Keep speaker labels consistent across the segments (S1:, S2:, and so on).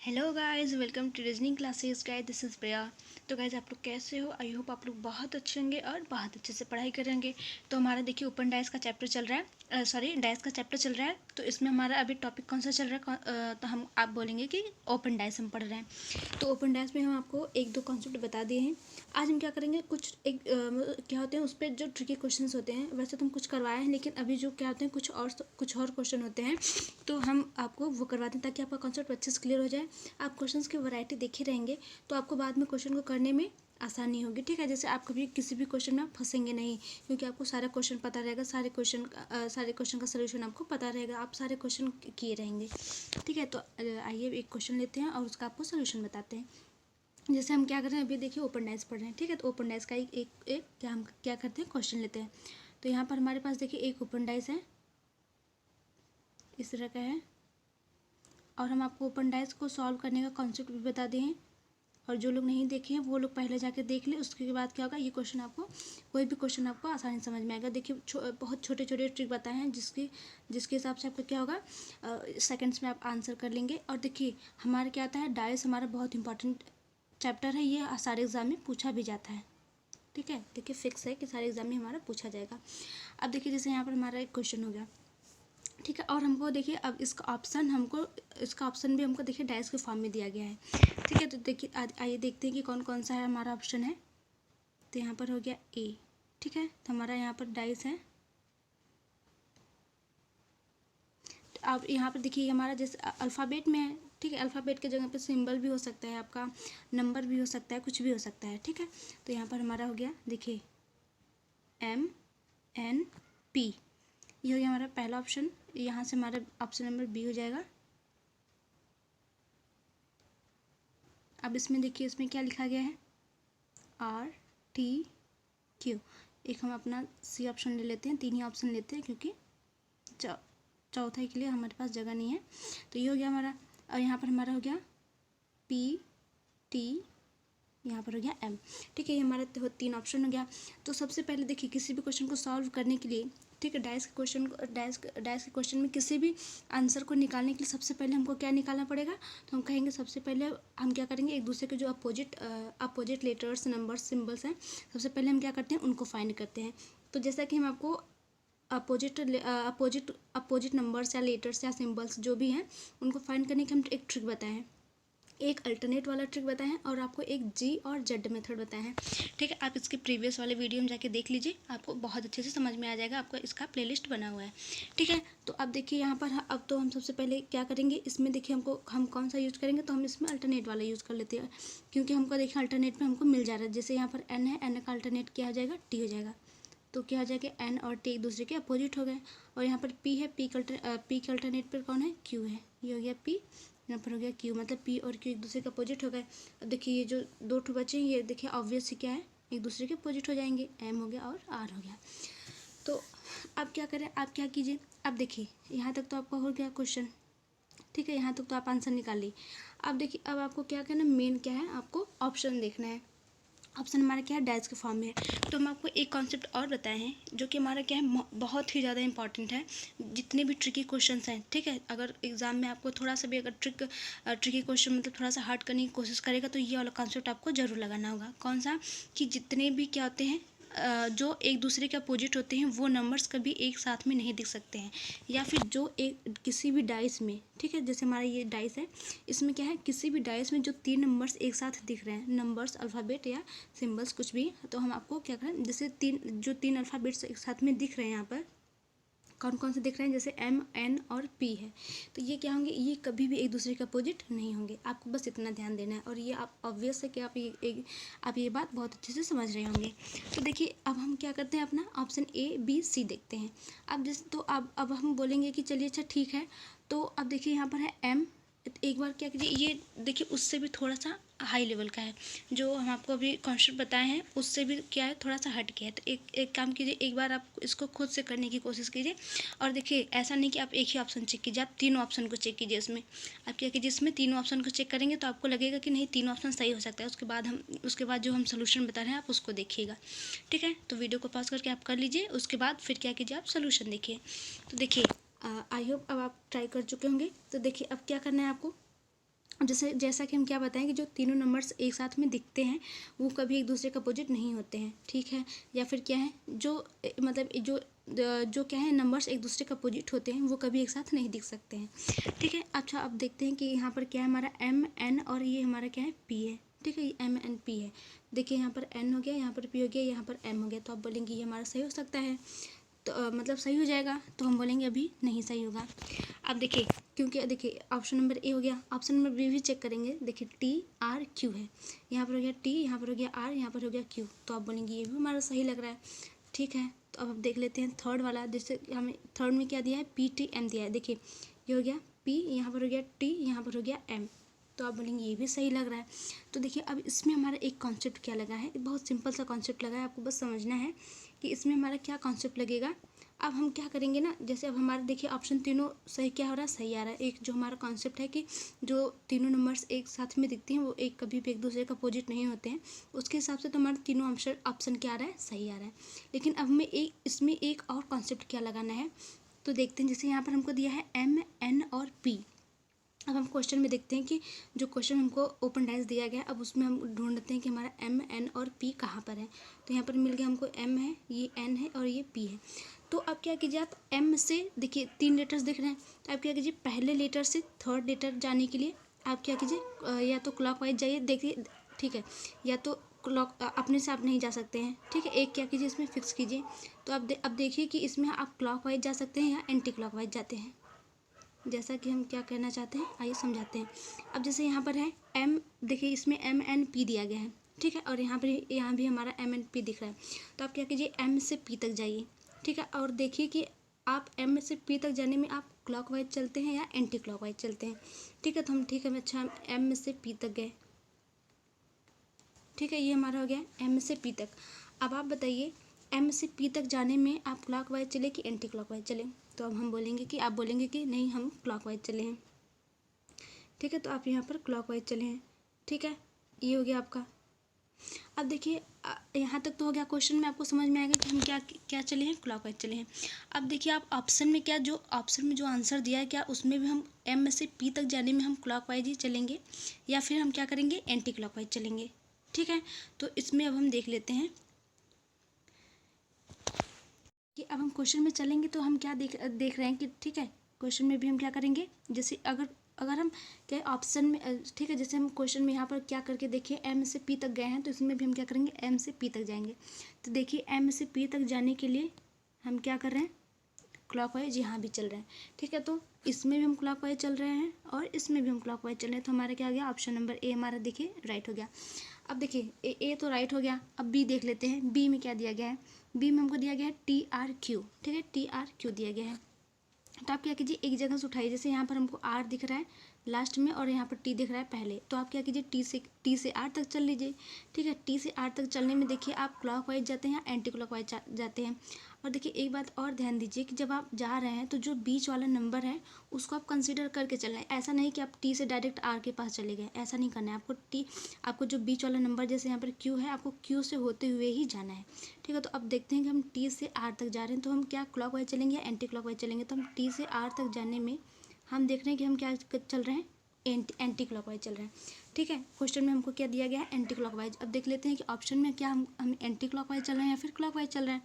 S1: Hello guys, welcome to reasoning classes. Guys, this is Priya. तो guys, आप लोग कैसे हो? आई होप आप लोग बहुत अच्छे होंगे और बहुत अच्छे से पढ़ाई करेंगे। तो हमारा देखिए ओपन डाइस का चैप्टर चल रहा है, सॉरी डाइस का चैप्टर चल रहा है। तो इसमें हमारा अभी टॉपिक कौन सा चल रहा है? तो हम आप बोलेंगे कि ओपन डाइस हम पढ़ रहे हैं। तो ओपन डाइस में हम आपको एक दो कॉन्सेप्ट बता दिए हैं। आज हम क्या करेंगे, कुछ क्या होते हैं उस पर जो ट्रिकी क्वेश्चन होते हैं, वैसे तो हम कुछ करवाए हैं, लेकिन अभी जो क्या होते हैं कुछ और क्वेश्चन होते हैं, तो हम आपको वो करवाते हैं ताकि आपका कॉन्सेप्ट अच्छे से क्लियर हो जाए। आप क्वेश्चंस की वैरायटी देखे रहेंगे तो आपको बाद में क्वेश्चन को करने में आसानी होगी। ठीक है, जैसे आप कभी किसी भी क्वेश्चन में आप फंसेंगे नहीं, क्योंकि आपको सारा क्वेश्चन पता रहेगा, सारे क्वेश्चन का सलूशन आपको पता रहेगा, आप सारे क्वेश्चन किए रहेंगे। ठीक है, तो आइए एक क्वेश्चन लेते हैं और उसका आपको सोल्यूशन बताते हैं। जैसे हम क्या कर रहे हैं, अभी देखिए ओपन डाइस पढ़ रहे हैं। ठीक है, तो ओपन डाइस का एक हम क्या करते हैं, क्वेश्चन लेते हैं। तो यहाँ पर हमारे पास देखिए एक ओपन डाइस है, इस तरह का है, और हम आपको ओपन डाइस को सॉल्व करने का कॉन्सेप्ट भी बता दिए हैं। और जो लोग नहीं देखे हैं वो लोग पहले जाके देख लें, उसके बाद क्या होगा, ये क्वेश्चन आपको कोई भी क्वेश्चन आपको आसानी से समझ में आएगा। देखिए बहुत छोटे छोटे ट्रिक बताए हैं जिसके हिसाब से आपका क्या होगा, सेकंड्स में आप आंसर कर लेंगे। और देखिए हमारा क्या आता है, डाइस हमारा बहुत इंपॉर्टेंट चैप्टर है, ये सारे एग्जाम में पूछा भी जाता है। ठीक है, देखिए फिक्स है कि सारे एग्जाम में हमारा पूछा जाएगा। अब देखिए जैसे यहाँ पर हमारा एक क्वेश्चन हो गया। ठीक है, और हमको देखिए अब इसका ऑप्शन भी हमको देखिए डाइस के फॉर्म में दिया गया है। ठीक है, तो देखिए आइए देखते हैं कि कौन कौन सा है हमारा ऑप्शन है। तो यहाँ पर हो गया ए। ठीक है, तो हमारा यहाँ पर डाइस है। तो अब यहाँ पर देखिए हमारा जैसे अल्फ़ाबेट में है। ठीक है, अल्फ़ाबेट के जगह पे सिंबल भी हो सकता है, आपका नंबर भी हो सकता है, कुछ भी हो सकता है। ठीक है, तो यहाँ पर हमारा हो गया देखिए MNP, ये हो गया हमारा पहला ऑप्शन। यहाँ से हमारा ऑप्शन नंबर बी हो जाएगा। अब इसमें देखिए इसमें क्या लिखा गया है, RTQ। एक हम अपना सी ऑप्शन ले लेते हैं, तीन ही ऑप्शन लेते हैं क्योंकि चौथे के लिए हमारे पास जगह नहीं है। तो ये हो गया हमारा, और यहाँ पर हमारा हो गया PT, यहाँ पर हो गया M। ठीक है, ये हमारा तीन ऑप्शन हो गया। तो सबसे पहले देखिए किसी भी क्वेश्चन को सॉल्व करने के लिए, ठीक है, डाइस के क्वेश्चन में किसी भी आंसर को निकालने के लिए सबसे पहले हमको क्या निकालना पड़ेगा। तो हम कहेंगे सबसे पहले हम क्या करेंगे, एक दूसरे के जो अपोजिट लेटर्स, नंबर्स, सिम्बल्स हैं, सबसे पहले हम क्या करते हैं, उनको फाइंड करते हैं। तो जैसा कि हम आपको अपोजिट नंबर्स या लेटर्स या सिम्बल्स जो भी हैं उनको फाइंड करने के हम एक ट्रिक बताए हैं, एक अल्टरनेट वाला ट्रिक बताए हैं, और आपको एक जी और जेड मेथड बताए हैं। ठीक है, आप इसके प्रीवियस वाले वीडियो में जाके देख लीजिए, आपको बहुत अच्छे से समझ में आ जाएगा, आपका इसका प्लेलिस्ट बना हुआ है। ठीक है, तो अब देखिए यहाँ पर अब तो हम सबसे पहले क्या करेंगे, इसमें देखिए हम कौन सा यूज़ करेंगे, तो हम इसमें अल्टरनेट वाला यूज़ कर लेते हैं, क्योंकि हमको देखिए अल्टरनेट में हमको मिल जा रहा है। जैसे यहाँ पर एन है, एन का अल्टरनेट क्या हो जाएगा, टी हो जाएगा। तो क्या हो जाएगा, एन और टी एक दूसरे के अपोजिट हो गए। और यहाँ पर पी है, पी के अल्टरनेट पर कौन है, क्यू है, ये हो गया पी, यहाँ पर हो गया क्यू, मतलब पी और क्यू एक दूसरे के अपोजिट हो गए। अब देखिए ये जो दो ठो बचे हैं, ये देखिए ऑब्वियस ही क्या है, एक दूसरे के अपोजिट हो जाएंगे, एम हो गया और आर हो गया। तो अब क्या करें, आप क्या कीजिए, अब देखिए यहाँ तक तो आपका हो गया क्वेश्चन। ठीक है, यहाँ तक तो आप आंसर निकाल ली। अब देखिए अब आपको क्या करना, मेन क्या है, आपको ऑप्शन देखना है। ऑप्शन हमारा क्या है, डाइस के फॉर्म में है। तो हम आपको एक कॉन्सेप्ट और बताए हैं जो कि हमारा क्या है, बहुत ही ज़्यादा इंपॉर्टेंट है। जितने भी ट्रिकी क्वेश्चंस हैं, ठीक है, अगर एग्जाम में आपको थोड़ा सा भी अगर ट्रिकी क्वेश्चन मतलब थोड़ा सा हार्ड करने की कोशिश करेगा, तो ये वाला कॉन्सेप्ट आपको जरूर लगाना होगा। कौन सा, कि जितने भी क्या होते हैं, जो एक दूसरे के अपोजिट होते हैं वो नंबर्स कभी एक साथ में नहीं दिख सकते हैं, या फिर जो एक किसी भी डाइस में, ठीक है, जैसे हमारा ये डाइस है, इसमें क्या है, किसी भी डाइस में जो तीन नंबर्स एक साथ दिख रहे हैं, नंबर्स, अल्फ़ाबेट या सिंबल्स कुछ भी, तो हम आपको क्या करें, जैसे तीन अल्फ़ाबेट्स एक साथ में दिख रहे हैं, यहाँ पर कौन कौन से दिख रहे हैं, जैसे एम, एन और पी है, तो ये क्या होंगे, ये कभी भी एक दूसरे के अपोजिट नहीं होंगे। आपको बस इतना ध्यान देना है, और ये आप ऑब्वियस है कि आप ये बात बहुत अच्छे से समझ रहे होंगे। तो देखिए अब हम क्या करते हैं, अपना ऑप्शन A, B, C देखते हैं। अब जैसे तो अब हम बोलेंगे कि चलिए अच्छा ठीक है, तो अब देखिए यहाँ पर है M। एक बार क्या कीजिए, ये देखिए उससे भी थोड़ा सा हाई लेवल का है, जो हम आपको अभी कॉन्सेप्ट बताए हैं उससे भी क्या है, थोड़ा सा हट के है। तो एक काम कीजिए, एक बार आप इसको खुद से करने की कोशिश कीजिए। और देखिए ऐसा नहीं कि आप एक ही ऑप्शन चेक कीजिए, आप तीनों ऑप्शन को चेक कीजिए। इसमें आप क्या कीजिए, इसमें तीनों ऑप्शन को चेक करेंगे तो आपको लगेगा कि नहीं तीनों ऑप्शन सही हो सकता है। उसके बाद जो हम सोल्यूशन बता रहे हैं आप उसको देखिएगा। ठीक है, तो वीडियो को पॉज करके आप कर लीजिए, उसके बाद फिर क्या कीजिए, आप सोल्यूशन देखिए। तो देखिए आई होप अब आप ट्राई कर चुके होंगे। तो देखिए अब क्या करना है आपको, जैसा कि हम क्या बताएं कि जो तीनों नंबर्स एक साथ में दिखते हैं वो कभी एक दूसरे का अपोजिट नहीं होते हैं, ठीक है। या फिर क्या है, जो मतलब जो क्या है, नंबर्स एक दूसरे का अपोजिट होते हैं वो कभी एक साथ नहीं दिख सकते हैं, ठीक है। अच्छा, अब देखते हैं कि यहाँ पर क्या है, हमारा एम एन और ये हमारा क्या है, पी है, ठीक है। ये एम एन पी है। देखिए यहाँ पर एन हो गया, यहाँ पर पी हो गया, यहाँ पर एम हो गया। तो आप बोलेंगे ये हमारा सही हो सकता है, तो मतलब सही हो जाएगा। तो हम बोलेंगे अभी नहीं सही होगा। अब देखिए, क्योंकि देखिए ऑप्शन नंबर ए हो गया, ऑप्शन नंबर बी भी चेक करेंगे। देखिए टी आर क्यू है, यहाँ पर हो गया टी, यहाँ पर हो गया आर, यहाँ पर हो गया क्यू। तो आप बोलेंगे ये भी हमारा सही लग रहा है, ठीक है। तो अब हम देख लेते हैं थर्ड वाला, जैसे हमें थर्ड में क्या दिया है, पी टी एम दिया है। देखिए ये हो गया पी, यहाँ पर हो गया टी, यहाँ पर हो गया एम। तो आप बोलेंगे ये भी सही लग रहा है। तो देखिए अब इसमें हमारा एक कॉन्सेप्ट क्या लगा है, बहुत सिंपल सा कॉन्सेप्ट लगा है, आपको बस समझना है कि इसमें हमारा क्या कॉन्सेप्ट लगेगा। अब हम क्या करेंगे ना, जैसे अब हमारे देखिए ऑप्शन तीनों सही क्या हो रहा है, सही आ रहा है। एक जो हमारा कॉन्सेप्ट है कि जो तीनों नंबर्स एक साथ में दिखते हैं वो एक कभी भी एक दूसरे का अपोजिट नहीं होते हैं, उसके हिसाब से तो हमारे तीनों ऑप्शन क्या आ रहा है, सही आ रहा है। लेकिन अब हमें इसमें एक और कॉन्सेप्ट क्या लगाना है, तो देखते हैं। जैसे यहाँ पर हमको दिया है एम एन और पी। अब हम क्वेश्चन में देखते हैं कि जो क्वेश्चन हमको ओपन डायस दिया गया है, अब उसमें हम ढूंढते हैं कि हमारा एम एन और पी कहाँ पर है। तो यहाँ पर मिल गया हमको एम है, ये एन है और ये पी है। तो अब क्या कीजिए, आप एम से देखिए 3 लेटर्स दिख रहे हैं, तो आप क्या कीजिए, पहले लेटर से थर्ड लेटर जाने के लिए आप क्या कीजिए, या तो क्लॉकवाइज जाइए, देखिए ठीक है, या तो क्लॉक अपने से आप नहीं जा सकते हैं, ठीक है। एक क्या कीजिए, इसमें फिक्स कीजिए। तो अब देखिए कि इसमें आप क्लॉकवाइज जा सकते हैं या एंटी क्लॉकवाइज जाते हैं, जैसा कि हम क्या कहना चाहते हैं आइए समझाते हैं। अब जैसे यहाँ पर है एम, देखिए इसमें एम एन पी दिया गया है, ठीक है। और यहाँ भी हमारा एम एन पी दिख रहा है। तो आप क्या कीजिए, एम से पी तक जाइए, ठीक है। और देखिए कि आप एम से पी तक जाने में आप क्लॉकवाइज चलते हैं या एंटी क्लॉकवाइज चलते हैं, ठीक है। तो हम ठीक है, अच्छा हम एम से पी तक गए, ठीक है। ये हमारा हो गया एम से पी तक। अब आप बताइए, एम से पी तक जाने में आप क्लॉकवाइज चले कि एंटी क्लॉकवाइज चले। तो अब हम बोलेंगे कि आप बोलेंगे कि नहीं हम क्लॉकवाइज चले हैं, ठीक है। तो आप यहाँ पर क्लॉकवाइज चले हैं, ठीक है। ये हो गया आपका। अब देखिए यहाँ तक तो हो गया, क्वेश्चन में आपको समझ में आएगा कि हम क्या क्या चले हैं, क्लॉकवाइज चले हैं। अब देखिए आप ऑप्शन में क्या, जो ऑप्शन में जो आंसर दिया है, क्या उसमें भी हम एम से पी तक जाने में हम क्लॉकवाइज ही चलेंगे या फिर हम क्या करेंगे, एंटी क्लॉकवाइज चलेंगे, ठीक है। तो इसमें अब हम देख लेते हैं कि अब हम क्वेश्चन में चलेंगे तो हम क्या देख रहे हैं कि ठीक है, क्वेश्चन में भी हम क्या करेंगे, जैसे अगर अगर हम क्या ऑप्शन में, ठीक है, जैसे हम क्वेश्चन में यहाँ पर क्या करके देखिए एम से पी तक गए हैं, तो इसमें भी हम क्या करेंगे, एम से पी तक जाएंगे। तो देखिए एम से पी तक जाने के लिए हम क्या कर रहे हैं, क्लॉकवाइज यहाँ भी चल रहे हैं, ठीक है। तो इसमें भी हम क्लॉकवाइज चल रहे हैं और इसमें भी हम क्लॉकवाइज चल रहे हैं। तो हमारा क्या आ गया, ऑप्शन नंबर ए हमारा देखिए राइट हो गया। अब देखिए ए तो राइट हो गया। अब बी देख लेते हैं, बी में क्या दिया गया है। बी में हमको दिया गया है टी आर क्यू, ठीक है, टी आर क्यू दिया गया है। तो आप क्या कीजिए, एक जगह से उठाइए, जैसे यहाँ पर हमको आर दिख रहा है लास्ट में और यहाँ पर टी दिख रहा है पहले। तो आप क्या कीजिए, टी से आर तक चल लीजिए, ठीक है। टी से आर तक चलने में देखिए आप क्लॉकवाइज जाते हैं या एंटी क्लॉकवाइज जाते हैं। और देखिए एक बात और ध्यान दीजिए कि जब आप जा रहे हैं तो जो बीच वाला नंबर है उसको आप कंसीडर करके चलना है। ऐसा नहीं कि आप टी से डायरेक्ट आर के पास चले गए, ऐसा नहीं करना है आपको। आपको जो बीच वाला नंबर, जैसे यहाँ पर क्यू है, आपको क्यू से होते हुए ही जाना है, ठीक है। तो अब देखते हैं कि हम टी से आर तक जा रहे हैं तो हम क्या क्लॉकवाइज चलेंगे या एंटी क्लॉकवाइज चलेंगे। तो हम टी से आर तक जाने में हम देख रहे हैं कि हम क्या चल रहे हैं, एंटी क्लॉकवाइज चल रहे हैं, ठीक है। क्वेश्चन में हमको क्या दिया गया है, एंटी क्लॉकवाइज। अब देख लेते हैं कि ऑप्शन में क्या हम एंटी क्लॉकवाइज चल रहे हैं या फिर क्लॉकवाइज चल रहे हैं।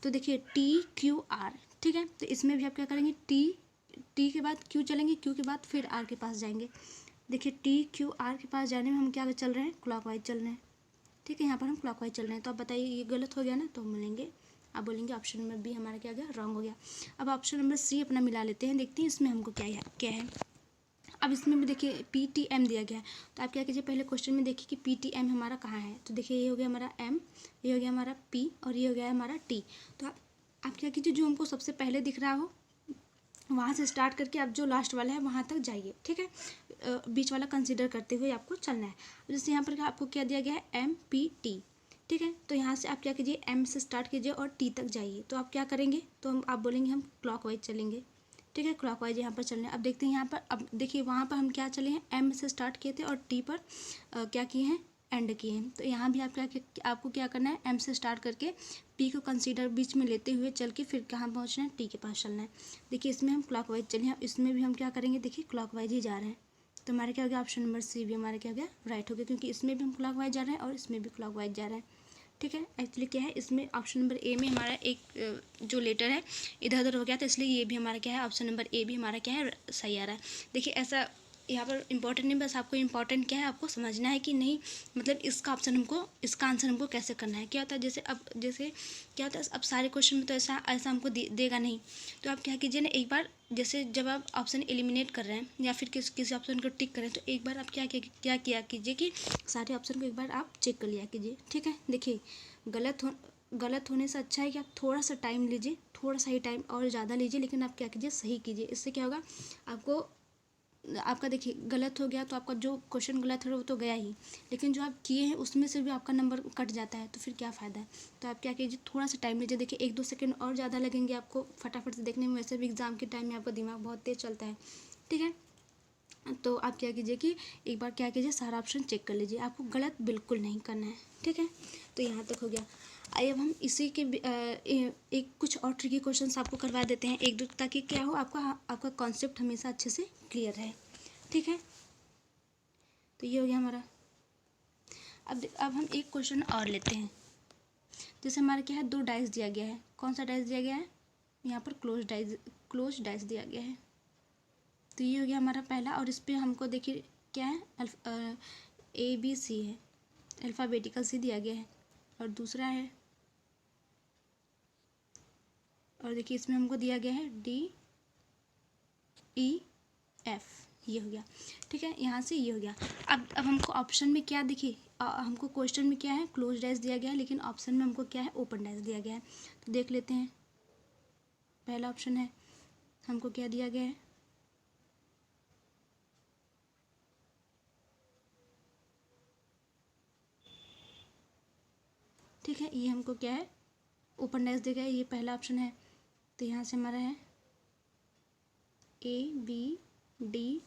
S1: तो देखिए टी क्यू आर, ठीक है। तो इसमें भी आप क्या करेंगे, टी के बाद क्यू चलेंगे, क्यू के बाद फिर आर के पास जाएंगे। देखिए टी क्यू आर के पास जाने में हम क्या चल रहे हैं, क्लॉकवाइज चल रहे हैं, ठीक है। यहाँ पर हम क्लॉकवाइज चल रहे हैं। तो आप बताइए ये गलत हो गया ना, तो हम बोलेंगे, आप बोलेंगे ऑप्शन नंबर बी हमारा क्या गया, रॉन्ग हो गया। अब ऑप्शन नंबर सी अपना मिला लेते हैं, देखते हैं इसमें हमको क्या है। अब इसमें भी देखिए पी टी एम दिया गया है। तो आप क्या कीजिए, पहले क्वेश्चन में देखिए कि पी टी एम हमारा कहाँ है। तो देखिए ये हो गया हमारा एम, ये हो गया हमारा पी और ये हो गया हमारा टी। तो आप क्या कीजिए, जो हमको सबसे पहले दिख रहा हो वहाँ से स्टार्ट करके आप जो लास्ट वाला है वहाँ तक जाइए, ठीक है। बीच वाला कंसिडर करते हुए आपको चलना है। जैसे यहाँ पर आपको क्या दिया गया है, एम पी टी, ठीक है। तो यहाँ से आप क्या कीजिए, एम से स्टार्ट कीजिए और टी तक जाइए। तो आप क्या करेंगे, तो आप बोलेंगे हम क्लॉकवाइज चलेंगे, ठीक है, क्लॉकवाइज यहाँ पर चलना है। अब देखते हैं यहाँ पर, अब देखिए वहाँ पर हम क्या चले हैं, एम से स्टार्ट किए थे और टी पर क्या किए हैं, एंड किए हैं। तो यहाँ भी आपको क्या करना है, एम से स्टार्ट करके पी को कंसीडर बीच में लेते हुए चल के फिर कहाँ पहुँचना है, टी के पास चलना है। देखिए इसमें हम क्लॉकवाइज चले हैं, इसमें भी हम क्या करेंगे, देखिए क्लॉकवाइज ही जा रहे हैं, तो हमारा क्या हो गया, ऑप्शन नंबर सी भी हमारा क्या हो गया, राइट हो गया, क्योंकि इसमें भी हम क्लॉकवाइज जा रहे हैं और इसमें भी क्लॉकवाइज जा रहा है। ठीक है, एक्चुअली क्या है, इसमें ऑप्शन नंबर ए में हमारा एक जो लेटर है इधर उधर हो गया, तो इसलिए ये भी हमारा क्या है, ऑप्शन नंबर ए भी हमारा क्या है, सही आ रहा है। देखिए ऐसा यहाँ पर इंपॉर्टेंट नहीं, बस आपको इंपॉर्टेंट क्या है, आपको समझना है कि नहीं, मतलब इसका ऑप्शन हमको, इसका आंसर हमको कैसे करना है। क्या होता है, जैसे क्या होता है, अब सारे क्वेश्चन में तो ऐसा ऐसा हमको देगा नहीं, तो आप क्या कीजिए ना, एक बार जैसे जब आप ऑप्शन एलिमिनेट कर रहे हैं या फिर किसी ऑप्शन को टिक करें, तो एक बार आप क्या किया कीजिए कि सारे ऑप्शन को एक बार आप चेक कर लिया कीजिए। ठीक है, देखिए गलत होने से अच्छा है कि आप थोड़ा सा टाइम लीजिए, थोड़ा सा ही टाइम और ज़्यादा लीजिए, लेकिन आप क्या कीजिए, सही कीजिए। इससे क्या होगा, आपका देखिए गलत हो गया तो आपका जो क्वेश्चन गलत है वो तो गया ही, लेकिन जो आप किए हैं उसमें से भी आपका नंबर कट जाता है, तो फिर क्या फ़ायदा है। तो आप क्या कीजिए, थोड़ा सा टाइम लीजिए। देखिए 1-2 सेकंड और ज़्यादा लगेंगे आपको फटाफट से देखने में, वैसे भी एग्ज़ाम के टाइम में आपका दिमाग बहुत तेज़ चलता है। ठीक है, तो आप क्या कीजिए कि एक बार क्या कीजिए, सारा ऑप्शन चेक कर लीजिए, आपको गलत बिल्कुल नहीं करना है। ठीक है, तो यहाँ तक हो गया। आइए अब हम इसी के एक कुछ और ट्रिकी क्वेश्चन आपको करवा देते हैं एक दो, ताकि क्या हो, आपका कॉन्सेप्ट हमेशा अच्छे से क्लियर रहे। ठीक है, तो ये हो गया हमारा। अब हम एक क्वेश्चन और लेते हैं। जैसे हमारा क्या है, 2 डाइस दिया गया है। कौन सा डाइस दिया गया है, यहाँ पर क्लोज डाइस दिया गया है। तो ये हो गया हमारा पहला, और इस पर हमको देखिए क्या है, ABC है, अल्फ़ाबेटिकल सी दिया गया है। और दूसरा है, और देखिए इसमें हमको दिया गया है DEF, ये हो गया। ठीक है, यहाँ से ये हो गया। अब हमको ऑप्शन में क्या देखिए, हमको क्वेश्चन में क्या है, क्लोज डाइस दिया गया है, लेकिन ऑप्शन में हमको क्या है, ओपन डाइस दिया गया है। तो देख लेते हैं, पहला ऑप्शन है, हमको क्या दिया गया है, ठीक है, ये हमको क्या है, ओपन डाइस दिया गया है, ये पहला ऑप्शन है। तो यहाँ से हमारा है ABDCEF।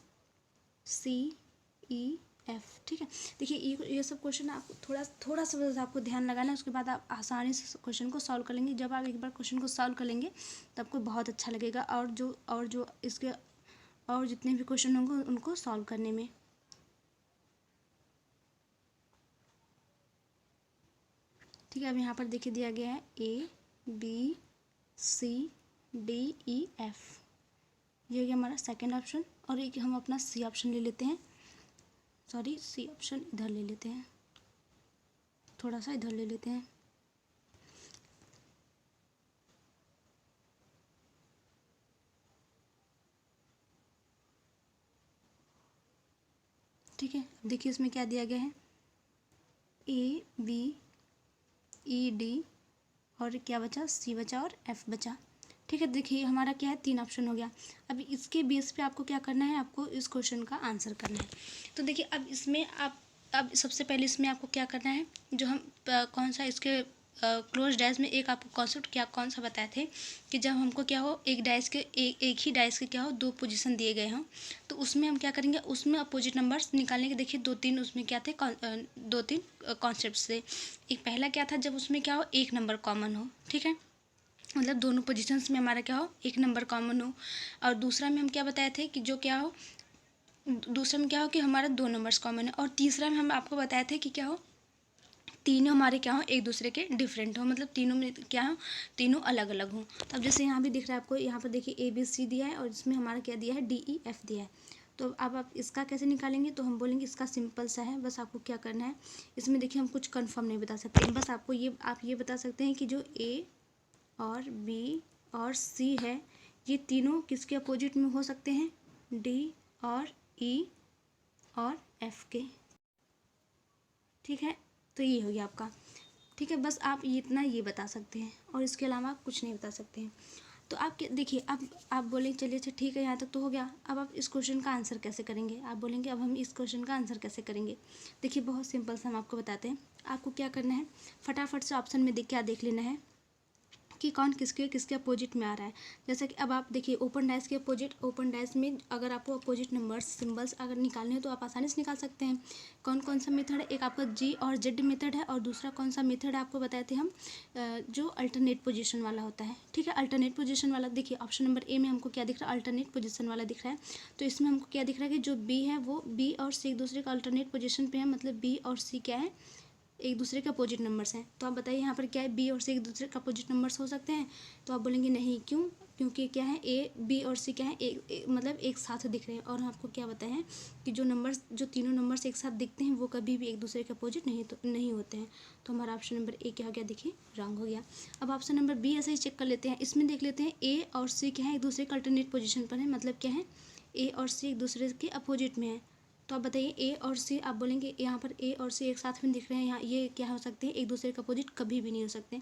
S1: ठीक है, देखिए ये सब क्वेश्चन आप थोड़ा सा बस आपको ध्यान लगाना है, उसके बाद आप आसानी से क्वेश्चन को सॉल्व कर लेंगे। जब आप एक बार क्वेश्चन को सॉल्व कर लेंगे तो आपको बहुत अच्छा लगेगा, और जो इसके और जितने भी क्वेश्चन होंगे उनको सॉल्व करने में। ठीक है, अब यहाँ पर देखिए दिया गया है ABCDEF, ये हो गया हमारा सेकेंड ऑप्शन। और एक हम अपना सी ऑप्शन ले लेते हैं, सॉरी सी ऑप्शन इधर ले लेते हैं, थोड़ा सा इधर ले लेते हैं। ठीक है, देखिए इसमें क्या दिया गया है, ABED, और क्या बचा, सी बचा और F बचा। ठीक है, देखिए हमारा क्या है, 3 ऑप्शन हो गया। अब इसके बेस पे आपको क्या करना है, आपको इस क्वेश्चन का आंसर करना है। तो देखिए अब इसमें अब सबसे पहले इसमें आपको क्या करना है, जो हम कौन सा इसके क्लोज डाइस में एक आपको कॉन्सेप्ट क्या कौन सा बताए थे कि जब हमको क्या हो, एक ही डाइस के क्या हो, 2 पोजीशन दिए गए हों, तो उसमें हम क्या करेंगे, उसमें अपोजिट नंबर्स निकालने के देखिए 2-3 उसमें क्या थे, 2-3 कॉन्सेप्ट थे। एक पहला क्या था, जब उसमें क्या हो, एक नंबर कॉमन हो। ठीक है, मतलब दोनों पोजीशंस में हमारा क्या हो, एक नंबर कॉमन हो। और दूसरा में हम क्या बताए थे कि जो क्या हो, दूसरा में क्या हो कि हमारा 2 नंबर्स कॉमन है। और तीसरा में हम आपको बताए थे कि क्या हो, तीनों हमारे क्या हो, एक दूसरे के डिफरेंट हो, मतलब तीनों में क्या हो, तीनों अलग अलग हों। तो अब जैसे यहाँ भी दिख रहा है आपको, यहाँ पर देखिए ABC दिया है और इसमें हमारा क्या दिया है, DEF दिया है। तो अब आप इसका कैसे निकालेंगे, तो हम बोलेंगे इसका सिंपल सा है, बस आपको क्या करना है, इसमें देखिए हम कुछ कंफर्म नहीं बता सकते, बस आपको आप ये बता सकते हैं कि जो A और B और C है, ये तीनों किसके अपोजिट में हो सकते हैं, D और E और F के। ठीक है, तो ये हो गया आपका। ठीक है, बस आप इतना ये बता सकते हैं, और इसके अलावा आप कुछ नहीं बता सकते हैं। तो आप देखिए, अब आप बोलेंगे चलिए अच्छा ठीक है, यहाँ तक तो हो गया, अब आप इस क्वेश्चन का आंसर कैसे करेंगे, आप बोलेंगे अब हम इस क्वेश्चन का आंसर कैसे करेंगे। देखिए बहुत सिंपल सा हम आपको बताते हैं। आपको क्या करना है, फटाफट से ऑप्शन में क्या देख लेना है, कि कौन किसके अपोजिट में आ रहा है। जैसा कि अब आप देखिए ओपन डैश के अपोजिट, ओपन डैश में अगर आपको अपोजिट नंबर्स सिंबल्स अगर निकालने हैं तो आप आसानी से निकाल सकते हैं। कौन कौन सा मेथड है, एक आपका जी और जेड मेथड है, और दूसरा कौन सा मेथड है आपको बताए थे हम, जो अल्टरनेट पोजीशन वाला होता है। ठीक है, अल्टरनेट पोजीशन वाला देखिए ऑप्शन नंबर ए में हमको क्या दिख रहा है, अल्टरनेट पोजीशन वाला दिख रहा है। तो इसमें हमको क्या दिख रहा है कि जो बी है वो बी और सी एक दूसरे का अल्टरनेट पोजीशन पे है, मतलब बी और सी क्या है, एक दूसरे के अपोजिट नंबर्स हैं। तो आप बताइए यहाँ पर क्या है, बी और सी एक दूसरे के अपोजिट नंबर्स हो सकते हैं? तो आप बोलेंगे नहीं, क्यों? क्योंकि क्या है, ए बी और सी क्या है, मतलब एक साथ दिख रहे हैं। और आपको क्या बताया है कि जो तीनों नंबर्स एक साथ दिखते हैं वो कभी भी एक दूसरे के अपोजिट नहीं होते हैं। तो हमारा ऑप्शन नंबर ए क्या हो गया, देखिए रॉन्ग हो गया। अब ऑप्शन नंबर बी ऐसे ही चेक कर लेते हैं। इसमें देख लेते हैं ए और सी क्या है, एक दूसरे के अल्टरनेट पोजिशन पर है, मतलब क्या है, ए और सी एक दूसरे के अपोजिट में है। तो आप बताइए ए और सी, आप बोलेंगे यहाँ पर ए और सी एक साथ में दिख रहे हैं, यहाँ ये क्या हो सकते हैं, एक दूसरे के अपोजिट कभी भी नहीं हो सकते।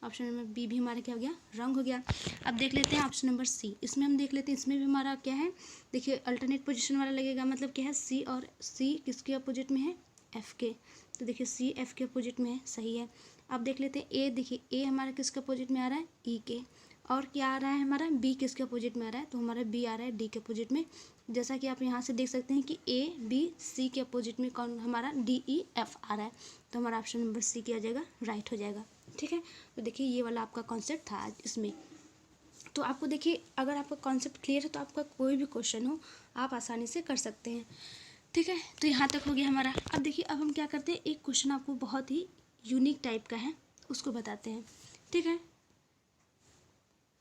S1: ऑप्शन नंबर बी भी हमारा क्या हो गया, रॉन्ग हो गया। अब देख लेते हैं ऑप्शन नंबर सी। इसमें हम देख लेते हैं, इसमें भी हमारा क्या है, देखिए अल्टरनेट पोजीशन वाला लगेगा, मतलब क्या है, सी और सी किसके अपोजिट में है, एफ के। तो देखिए सी एफ के अपोजिट में है, सही है। अब देख लेते हैं ए, देखिए ए हमारा किसके अपोजिट में आ रहा है, ई के। और क्या आ रहा है हमारा, बी किसके अपोजिट में आ रहा है, तो हमारा बी आ रहा है डी के अपोजिट में। जैसा कि आप यहाँ से देख सकते हैं कि ए बी सी के अपोजिट में कौन हमारा डी ई एफ आ रहा है। तो हमारा ऑप्शन नंबर सी क्या आ जाएगा, राइट हो जाएगा। ठीक है, तो देखिए ये वाला आपका कॉन्सेप्ट था आज इसमें। तो आपको देखिए अगर आपका कॉन्सेप्ट क्लियर है तो आपका कोई भी क्वेश्चन हो आप आसानी से कर सकते हैं। ठीक है, तो यहाँ तक हो गया हमारा। अब देखिए अब हम क्या करते हैं, एक क्वेश्चन आपको बहुत ही यूनिक टाइप का है उसको बताते हैं। ठीक है,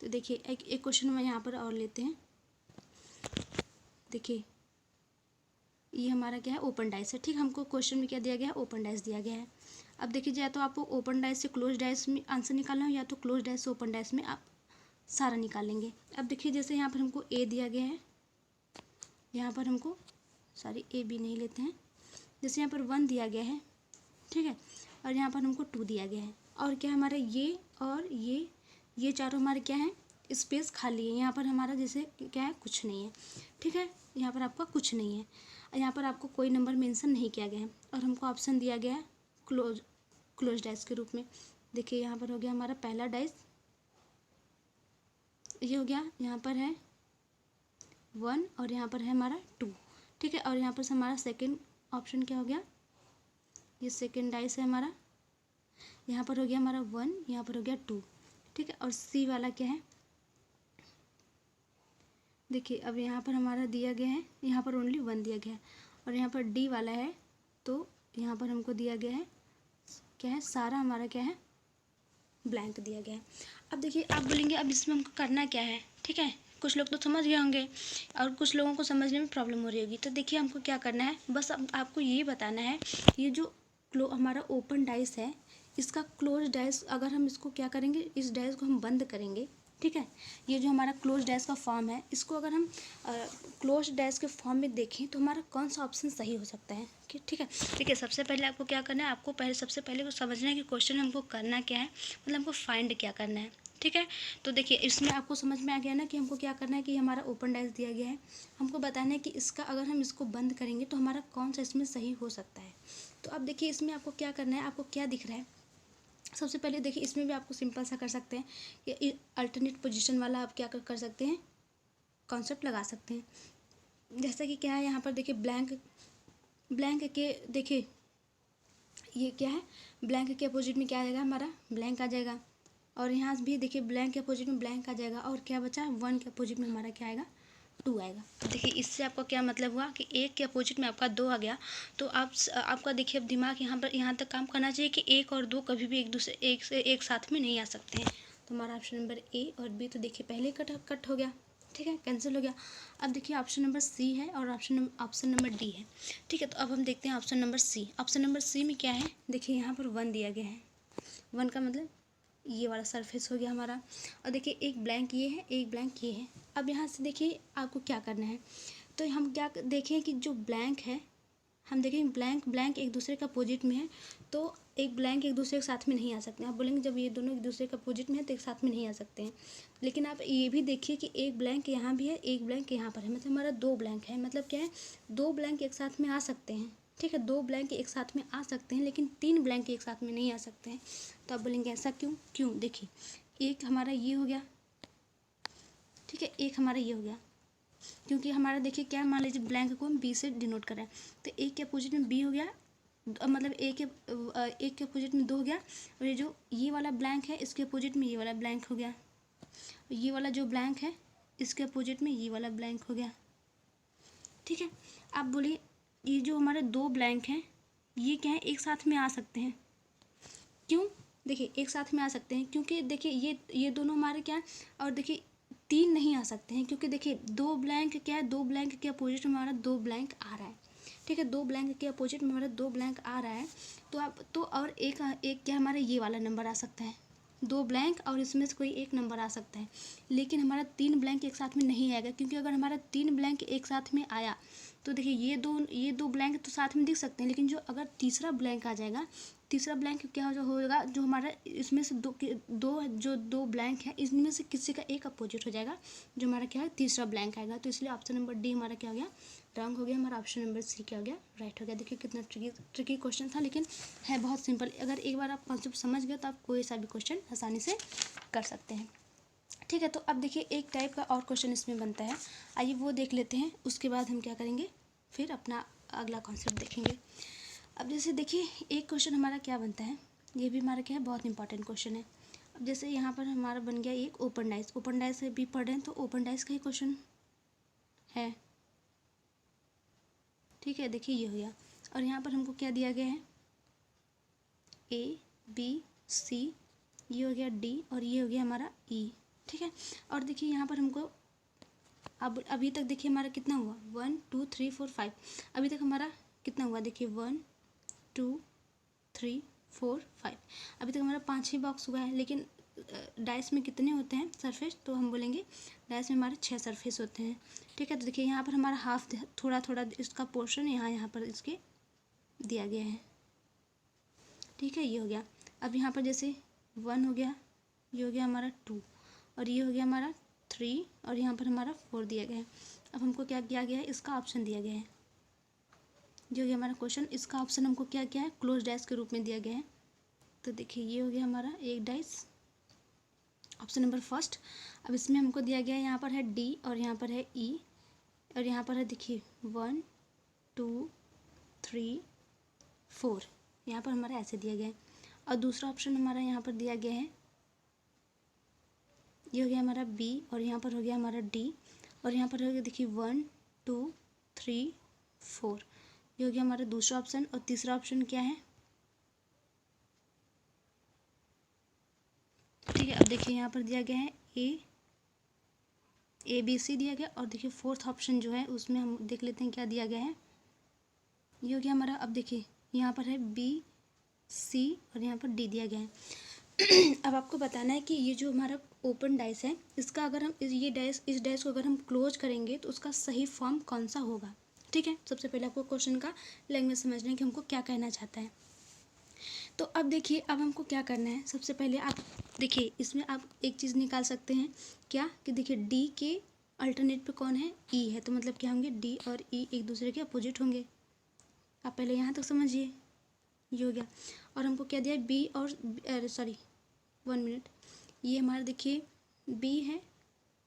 S1: तो देखिए एक क्वेश्चन हम यहाँ पर और लेते हैं। देखिए ये हमारा क्या है, ओपन डाइस है। ठीक, हमको क्वेश्चन में क्या दिया गया है, ओपन डाइस दिया गया है। अब देखिए या तो आपको ओपन डाइस से क्लोज डाइस में आंसर निकालना हो, या तो क्लोज डाइस से ओपन डाइस में आप सारा निकालेंगे। अब देखिए जैसे यहाँ पर हमको ए दिया गया है, यहाँ पर हमको सॉरी ए बी नहीं लेते हैं, जैसे यहाँ पर 1 दिया गया है, ठीक है, और यहाँ पर हमको 2 दिया गया है, और क्या हमारा ये और ये चारों हमारे क्या है, स्पेस खाली है। यहाँ पर हमारा जैसे क्या है, कुछ नहीं है। ठीक है, यहाँ पर आपका कुछ नहीं है, यहाँ पर आपको कोई नंबर मेंशन नहीं किया गया है, और हमको ऑप्शन दिया गया है क्लोज डाइस के रूप में। देखिए यहाँ पर हो गया हमारा पहला डाइस, ये हो गया, यहाँ पर है 1 और यहाँ पर है हमारा 2। ठीक है, और यहाँ पर से हमारा सेकंड ऑप्शन क्या हो गया, ये सेकंड डाइस है हमारा, यहाँ पर हो गया हमारा 1, यहाँ पर हो गया 2। ठीक है, और सी वाला क्या है, देखिए अब यहाँ पर हमारा दिया गया है, यहाँ पर ओनली 1 दिया गया है, और यहाँ पर डी वाला है, तो यहाँ पर हमको दिया गया है क्या है, सारा हमारा क्या है, ब्लैंक दिया गया है। अब देखिए आप बोलेंगे अब इसमें हमको करना क्या है। ठीक है, कुछ लोग तो समझ गए होंगे और कुछ लोगों को समझने में प्रॉब्लम हो रही होगी। तो देखिए हमको क्या करना है, बस अब आपको ये बताना है, ये जो हमारा ओपन डाइस है, इसका क्लोज डाइस अगर हम इसको क्या करेंगे, इस डाइस को हम बंद करेंगे। ठीक है, ये जो हमारा क्लोज डैश का फॉर्म है, इसको अगर हम क्लोज डैश के फॉर्म में देखें तो हमारा कौन सा ऑप्शन सही हो सकता है। ठीक है, देखिए सबसे पहले आपको क्या करना है, आपको सबसे पहले को समझना है कि क्वेश्चन हमको करना क्या है, मतलब हमको फाइंड क्या करना है। ठीक है, तो देखिए इसमें आपको समझ में आ गया ना कि हमको क्या करना है, कि हमारा ओपन डैश दिया गया है, हमको बताना है कि इसका अगर हम इसको बंद करेंगे तो हमारा कौन सा इसमें सही हो सकता है। तो अब देखिए इसमें आपको क्या करना है, आपको क्या दिख रहा है, सबसे पहले देखिए इसमें भी आपको सिंपल सा कर सकते हैं कि अल्टरनेट पोजीशन वाला आप क्या कर सकते हैं, कॉन्सेप्ट लगा सकते हैं। जैसा कि क्या है यहाँ पर देखिए ब्लैंक के देखिए ये क्या है, ब्लैंक के अपोजिट में क्या आ जाएगा, हमारा ब्लैंक आ जाएगा, और यहाँ भी देखिए ब्लैंक के अपोजिट में ब्लैंक आ जाएगा, और क्या बचा, 1 के अपोजिट में हमारा क्या आएगा, 2 आएगा। देखिए इससे आपका क्या मतलब हुआ कि 1 के अपोजिट में आपका 2 आ गया। तो आपका देखिए अब दिमाग यहाँ तक काम करना चाहिए कि 1 और 2 कभी भी एक साथ में नहीं आ सकते हैं। तो हमारा ऑप्शन नंबर ए और बी तो देखिए पहले कट हो गया। ठीक है, कैंसिल हो गया। अब देखिए ऑप्शन नंबर सी है और ऑप्शन नंबर डी है। ठीक है, तो अब हम देखते हैं option number C. Option number C में क्या है, देखिए यहाँ पर 1 दिया गया है, 1 का मतलब ये वाला सरफेस हो गया हमारा, और देखिए एक ब्लैंक ये है, एक ब्लैंक ये है। अब यहाँ से देखिए आपको क्या करना है, तो हम क्या देखें कि जो ब्लैंक है, हम देखें ब्लैंक एक दूसरे का अपोजिट में है, तो एक ब्लैंक एक दूसरे के साथ में नहीं आ सकते हैं। आप बोलेंगे जब ये दोनों एक दूसरे का अपोजिट में है तो एक साथ में नहीं आ सकते हैं, लेकिन आप ये भी देखिए कि एक ब्लैंक यहाँ भी है, एक ब्लैंक यहाँ पर है, मतलब हमारा 2 ब्लैंक है। मतलब क्या है, 2 ब्लैंक एक साथ में आ सकते हैं। ठीक है, 2 ब्लैंक एक साथ में आ सकते हैं, लेकिन 3 ब्लैंक एक साथ में नहीं आ सकते हैं। तो आप बोलेंगे ऐसा क्यों, देखिए एक हमारा ये हो गया, ठीक है, एक हमारा ये हो गया, क्योंकि हमारा देखिए क्या, मान लीजिए ब्लैंक को हम बी से डिनोट कर रहे हैं, तो एक के अपोजिट में बी हो गया, मतलब एक के अपोजिट में 2 हो गया, और ये वाला ब्लैंक है इसके अपोजिट में ये वाला ब्लैंक हो गया, ये वाला जो ब्लैंक है इसके अपोजिट में ये वाला ब्लैंक हो गया, ठीक है। आप बोलिए ये जो हमारे 2 ब्लैंक हैं ये क्या है, एक साथ में आ सकते हैं, क्यों? देखिए एक साथ में आ सकते हैं क्योंकि देखिए ये दोनों हमारे क्या है, और देखिए 3 नहीं आ सकते हैं क्योंकि देखिए 2 ब्लैंक क्या है, 2 ब्लैंक के अपोजिट में हमारा 2 ब्लैंक आ रहा है, ठीक है, 2 ब्लैंक के अपोजिट में हमारा 2 ब्लैंक आ रहा है, तो आप तो और एक क्या हमारा ये वाला नंबर आ सकता है, 2 ब्लैंक और इसमें से कोई एक नंबर आ सकता है, लेकिन हमारा 3 ब्लैंक एक साथ में नहीं आएगा, क्योंकि अगर हमारा 3 ब्लैंक एक साथ में आया तो देखिए ये दो ब्लैंक तो साथ में दिख सकते हैं, लेकिन जो अगर तीसरा ब्लैंक आ जाएगा, तीसरा ब्लैंक क्या होगा, जो हमारा इसमें से दो ब्लैंक है इनमें से किसी का एक अपोजिट हो जाएगा, जो हमारा क्या है तीसरा ब्लैंक आएगा, तो इसलिए ऑप्शन नंबर डी हमारा क्या हो गया, रॉन्ग हो गया, हमारा ऑप्शन नंबर सी क्या हो गया, राइट हो गया। देखिए कितना ट्रिकी क्वेश्चन था, लेकिन है बहुत सिंपल, अगर एक बार आप कॉन्सेप्ट समझ गए तो आप कोई सा भी क्वेश्चन आसानी से कर सकते हैं, ठीक है। तो अब देखिए एक टाइप का और क्वेश्चन इसमें बनता है, आइए वो देख लेते हैं, उसके बाद हम क्या करेंगे, फिर अपना अगला कॉन्सेप्ट देखेंगे। अब जैसे देखिए एक क्वेश्चन हमारा क्या बनता है, ये भी हमारा क्या है, बहुत इंपॉर्टेंट क्वेश्चन है। अब जैसे यहाँ पर हमारा बन गया एक ओपन डाइस से भी पढ़ रहे हैं तो ओपन डाइस का ही क्वेश्चन है, ठीक है। देखिए ये हो गया, और यहाँ पर हमको क्या दिया गया है, ABC, ये हो गया D, और ये हो गया हमारा E, ठीक है। और देखिए यहाँ पर हमको अब अभी तक देखिए हमारा कितना हुआ, 1 2 3 4 5, अभी तक हमारा कितना हुआ, देखिए 1 2 3 4 5, अभी तक हमारा 5 ही बॉक्स हुआ है, लेकिन डाइस में कितने होते हैं सरफेस, तो हम बोलेंगे डाइस में हमारे 6 सरफेस होते हैं, ठीक है। तो देखिए यहाँ पर हमारा हाफ थोड़ा थोड़ा इसका पोर्शन यहाँ पर इसके दिया गया है, ठीक है, ये हो गया। अब यहाँ पर जैसे 1 हो गया, ये हो गया हमारा 2, और ये हो गया हमारा 3, और यहाँ पर हमारा 4 दिया गया है। अब हमको क्या किया गया है, इसका ऑप्शन दिया गया है, जो कि हमारा क्वेश्चन, इसका ऑप्शन हमको क्या किया है, क्लोज डाइस के रूप में दिया गया है। तो देखिए ये हो गया हमारा एक डाइस, ऑप्शन नंबर फर्स्ट। अब इसमें हमको दिया गया है, यहाँ पर है D और यहाँ पर है E, और यहाँ पर है देखिए 1 2 3 4, यहाँ पर हमारा ऐसे दिया गया है। और दूसरा ऑप्शन हमारा यहाँ पर दिया गया है, ये हो गया हमारा B, और यहाँ पर हो गया हमारा D, और यहाँ पर हो गया देखिए 1 2 3 4, ये हो गया हमारा दूसरा ऑप्शन। और तीसरा ऑप्शन क्या है, ठीक है। अब देखिए यहाँ पर दिया गया है ABC दिया गया, और देखिए फोर्थ ऑप्शन जो है उसमें हम देख लेते हैं क्या दिया गया है, ये हो गया हमारा, अब देखिए यहाँ पर है BC और यहाँ पर D दिया गया है। अब आपको बताना है कि ये जो हमारा ओपन डाइस है, इसका अगर हम इस डाइस को अगर हम क्लोज करेंगे तो उसका सही फॉर्म कौन सा होगा, ठीक है। सबसे पहले आपको क्वेश्चन का लैंग्वेज समझना है कि हमको क्या कहना चाहता है। तो अब देखिए अब हमको क्या करना है, सबसे पहले आप देखिए इसमें आप एक चीज़ निकाल सकते हैं, क्या कि देखिए D के अल्टरनेट पे कौन है, E है, तो मतलब क्या होंगे, D और E एक दूसरे के अपोजिट होंगे। आप पहले यहाँ तक समझिए, ये हो गया। और हमको क्या दिया है, B और सॉरी 1 मिनट, ये हमारा देखिए B है,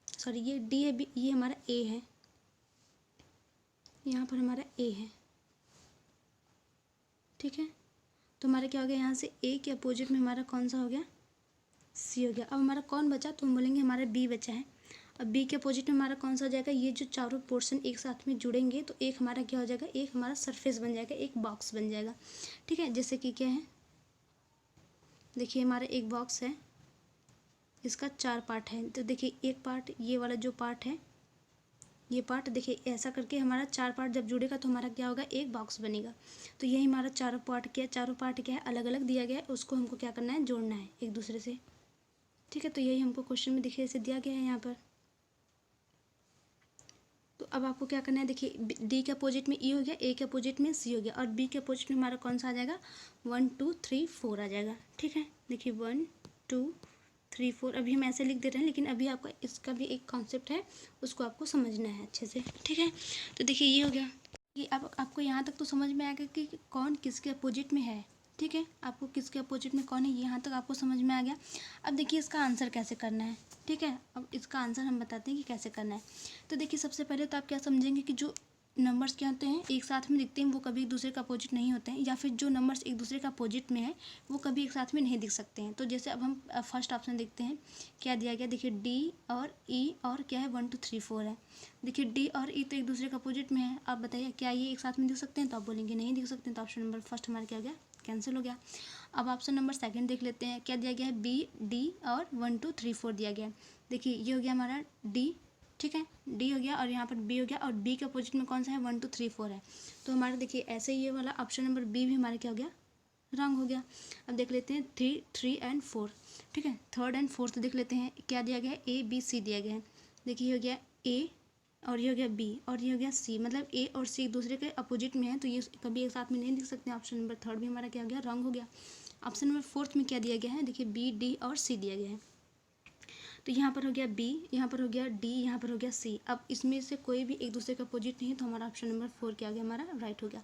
S1: सॉरी ये D है, B, ये हमारा A है, यहाँ पर हमारा A है, ठीक है। तो हमारा क्या हो गया, यहाँ से A के अपोजिट में हमारा कौन सा हो गया, C हो गया। अब हमारा कौन बचा, तो हम बोलेंगे हमारा B बचा है। अब B के अपोजिट में हमारा कौन सा हो जाएगा, ये जो चारों पोर्शन एक साथ में जुड़ेंगे तो एक हमारा क्या हो जाएगा, एक हमारा सरफेस बन जाएगा, एक बॉक्स बन जाएगा, ठीक है। जैसे कि क्या है, देखिए हमारा एक बॉक्स है, इसका 4 पार्ट है, तो देखिए एक पार्ट ये वाला जो पार्ट है, ये पार्ट देखिए ऐसा करके हमारा 4 पार्ट जब जुड़ेगा तो हमारा क्या होगा, एक बॉक्स बनेगा। तो यही हमारा चारों पार्ट क्या है, अलग अलग दिया गया है, उसको हमको क्या करना है, जोड़ना है एक दूसरे से, ठीक है। तो यही हमको क्वेश्चन में देखिए ऐसे दिया गया है यहाँ पर। तो अब आपको क्या करना है, देखिए D के अपोजिट में E हो गया, A के अपोजिट में C हो गया, और B के अपोजिट में हमारा कौन सा आ जाएगा, 1 2 3 4 आ जाएगा, ठीक है। देखिए 1 2 3 4, अभी हम ऐसे लिख दे रहे हैं, लेकिन अभी आपका इसका भी एक कॉन्सेप्ट है, उसको आपको समझना है अच्छे से, ठीक है। तो देखिए ये हो गया कि अब आपको यहाँ तक तो समझ में आ गया कि कौन किसके अपोजिट में है, ठीक है, आपको किसके अपोजिट में कौन है यहाँ तक आपको समझ में आ गया। अब देखिए इसका आंसर कैसे करना है। ठीक है, अब इसका आंसर हम बताते हैं कि कैसे करना है। तो देखिए सबसे पहले तो आप क्या समझेंगे कि जो नंबर्स क्या होते हैं एक साथ में दिखते हैं वो कभी एक दूसरे का अपोजिट नहीं होते हैं, या फिर जो नंबर्स एक दूसरे का अपोजिट में है वो कभी एक साथ में नहीं दिख सकते हैं। तो जैसे अब हम फर्स्ट ऑप्शन देखते हैं क्या दिया गया। देखिए डी और ई और क्या है 1 2 3 4 है। देखिए डी और ई तो एक दूसरे का अपोजिट में है। आप बताइए क्या ये एक साथ में दिख सकते हैं, तो आप बोलेंगे नहीं दिख सकते हैं। तो ऑप्शन नंबर फर्स्ट हमारा क्या हो गया, कैंसिल हो गया। अब ऑप्शन नंबर सेकंड देख लेते हैं क्या दिया गया है, बी डी और 1 2 3 4 दिया गया है। देखिए ये हो गया हमारा डी, ठीक है, डी हो गया और यहाँ पर बी हो गया, और बी के अपोजिट में कौन सा है 1 2 3 4 है। तो हमारा देखिए ऐसे ये वाला ऑप्शन नंबर बी भी हमारा क्या हो गया, रॉन्ग हो गया। अब देख लेते हैं 3 एंड 4, ठीक है, थर्ड एंड फोर्थ देख लेते हैं क्या दिया गया है, ए बी सी दिया गया है। देखिए ये हो गया ए और ये हो गया बी और ये हो गया सी, मतलब ए और सी एक दूसरे के अपोजिट में है तो ये कभी एक साथ में नहीं दिख सकते। ऑप्शन नंबर थर्ड भी हमारा क्या हो गया, रॉन्ग हो गया। ऑप्शन नंबर फोर्थ में क्या दिया गया है, देखिए बी डी और सी दिया गया है। तो यहाँ पर हो गया बी, यहाँ पर हो गया डी, यहाँ पर हो गया सी। अब इसमें से कोई भी एक दूसरे का अपोजिट नहीं है तो हमारा ऑप्शन नंबर 4 क्या हो गया, हमारा राइट हो गया।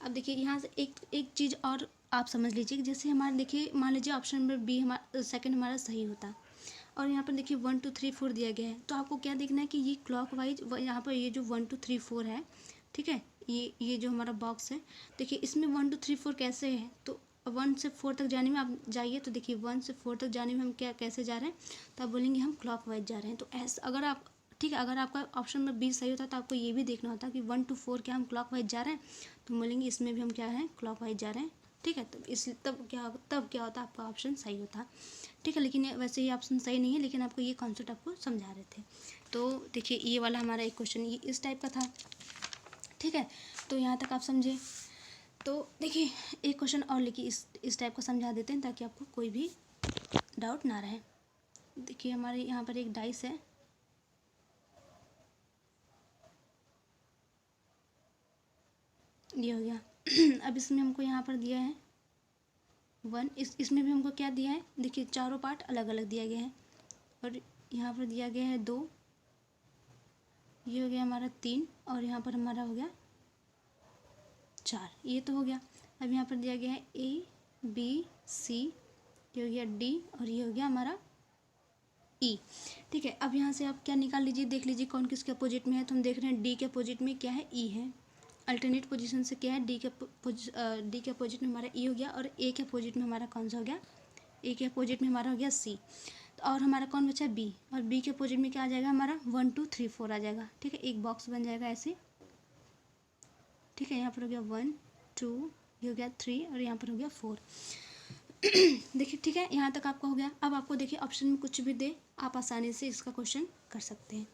S1: अब देखिए यहाँ से एक चीज़ और आप समझ लीजिए कि जैसे हमारे देखिए मान लीजिए ऑप्शन नंबर बी हमारा सेकंड हमारा सही होता और यहाँ पर देखिए 1 2 3 4 दिया गया है, तो आपको क्या देखना है कि ये क्लॉकवाइज यहाँ पर ये जो 1 2 3 4 है, ठीक है, ये जो हमारा बॉक्स है देखिए इसमें 1 2 3 4 कैसे है, तो 1 से 4 तक जाने में आप जाइए तो देखिए 1 से 4 तक जाने में हम क्या कैसे जा रहे हैं, तो आप बोलेंगे हम क्लॉकवाइज जा रहे हैं। तो ऐसा अगर आप ठीक है, अगर आपका ऑप्शन नंबर बी सही होता तो आपको ये भी देखना होता कि 1 to 4 क्या हम क्लॉकवाइज जा रहे हैं, तो बोलेंगे इसमें भी हम क्या है क्लॉकवाइज जा रहे हैं। ठीक है, तब क्या होता आपका ऑप्शन सही होता। ठीक है, लेकिन वैसे ये ऑप्शन सही नहीं है, लेकिन आपको ये कॉन्सेप्ट आपको समझा रहे थे। तो देखिए ये वाला हमारा एक क्वेश्चन ये इस टाइप का था। ठीक है, तो यहाँ तक आप समझे। तो देखिए एक क्वेश्चन और लिखिए इस टाइप का समझा देते हैं ताकि आपको कोई भी डाउट ना रहे। देखिए हमारे यहाँ पर एक डाइस है, ये हो गया। अब इसमें हमको यहाँ पर दिया है 1, इसमें भी हमको क्या दिया है, देखिए चारों पार्ट अलग अलग दिया गया है, और यहाँ पर दिया गया है 2, ये हो गया हमारा 3 और यहाँ पर हमारा हो गया 4, ये तो हो गया। अब यहाँ पर दिया गया है ए बी सी, ये हो गया डी और ये हो गया हमारा ई। ठीक है, अब यहाँ से आप क्या निकाल लीजिए, देख लीजिए कौन किसके अपोजिट में है। तो हम देख रहे हैं डी के अपोजिट में क्या है, ई है। अल्टरनेट पोजीशन से क्या है, डी के अपोजिट में हमारा ई हो गया, और ए के अपोजिट में हमारा कौन सा हो गया, ए के अपोजिट में हमारा हो गया सी। और हमारा कौन बचा है, बी, और बी के अपोजिट में क्या आ जाएगा हमारा 1 2 3 4 आ जाएगा। ठीक है, एक बॉक्स बन जाएगा ऐसे। ठीक है, यहाँ पर हो गया 1 2, ये हो गया 3 और यहाँ पर हो गया 4। देखिए ठीक है, यहाँ तक आपका हो गया। अब आपको देखिए ऑप्शन में कुछ भी दे आप आसानी से इसका क्वेश्चन कर सकते हैं।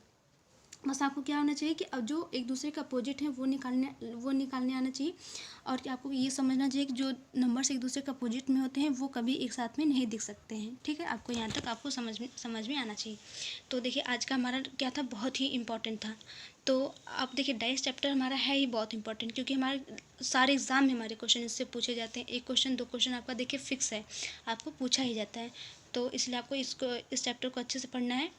S1: बस आपको क्या होना चाहिए कि अब जो एक दूसरे का अपोजिट है वो निकालने आना चाहिए, और कि आपको ये समझना चाहिए कि जो नंबर्स एक दूसरे का अपोजिट में होते हैं वो कभी एक साथ में नहीं दिख सकते हैं। ठीक है, आपको यहाँ तक आपको समझ में आना चाहिए। तो देखिए आज का हमारा क्या था, बहुत ही इंपॉर्टेंट था। तो आप देखिए डाइस चैप्टर हमारा है ही बहुत इंपॉर्टेंट, क्योंकि हमारे सारे एग्जाम में हमारे क्वेश्चन इससे पूछे जाते हैं। एक क्वेश्चन 2 क्वेश्चन आपका देखिए फिक्स है, आपको पूछा ही जाता है। तो इसलिए आपको इस चैप्टर को अच्छे से पढ़ना है।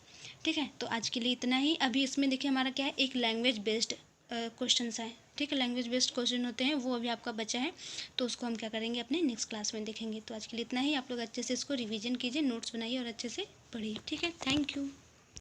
S1: ठीक है, तो आज के लिए इतना ही। अभी इसमें देखिए हमारा क्या है, एक लैंग्वेज बेस्ड क्वेश्चंस है। ठीक है, लैंग्वेज बेस्ड क्वेश्चन होते हैं, वो अभी आपका बचा है, तो उसको हम क्या करेंगे अपने नेक्स्ट क्लास में देखेंगे। तो आज के लिए इतना ही। आप लोग अच्छे से इसको रिवीजन कीजिए, नोट्स बनाइए और अच्छे से पढ़िए। ठीक है, थैंक यू।